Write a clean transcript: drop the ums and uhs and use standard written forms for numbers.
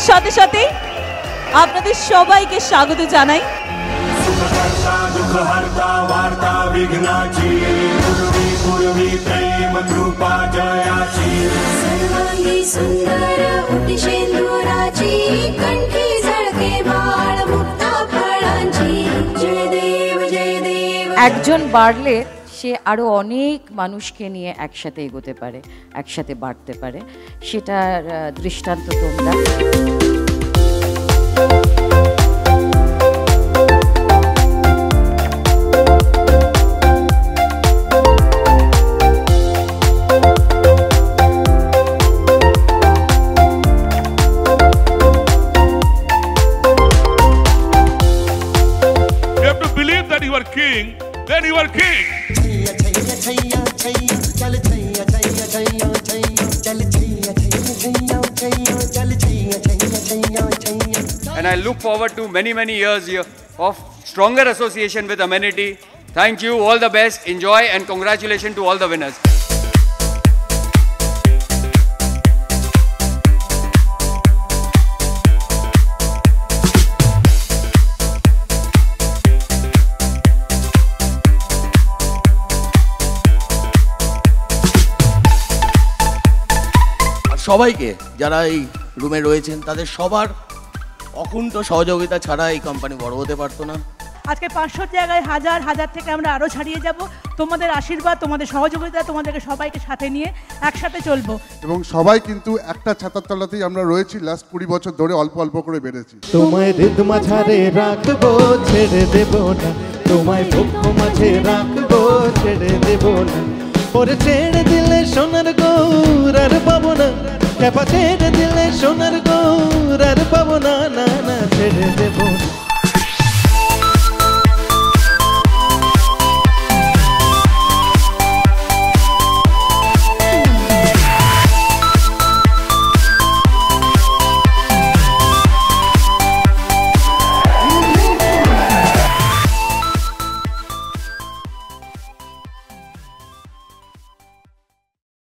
সাথে সাথে আপনাদের সবাইকে স্বাগত জানাই। একজন বাড়লে সে আরো অনেক মানুষকে নিয়ে একসাথে এগোতে পারে, একসাথে বাড়তে পারে, সেটার দৃষ্টান্ত তোমরা। King, then you are king. And I look forward to many years here of stronger association with Amenity. Thank you, all the best, enjoy, and congratulations to all the winners. সবাইকে যারা এই রুমে রয়েছেন তাদের সবার অকুণ্ঠ সহযোগিতা ছাড়া এই কোম্পানি বড় হতে পারতো না। আজকে 500 জায়গায় হাজার থেকে আমরা আরো ছাড়িয়ে যাব। তোমাদের আশীর্বাদ, তোমাদের সহযোগিতা, তোমাদেরকে সবাইকে সাথে নিয়ে একসাথে চলবো। এবং সবাই কিন্তু একটা ছাতার তলাতেই আমরা রয়েছি, লাস্ট 20 বছর ধরে অল্প অল্প করে বেড়েছি। তোমায় হৃদ মাঝারে রাখবো, ছেড়ে দেব না, তোমায় বুক মাঝে রাখবো, ছেড়ে দেব না, ওরে ছেড়ে দিলে সোনার গৌর আর পাবো না, ছেড়ে দিলে সোনার গৌর আর পাবো না, না না ছেড়ে দেব না।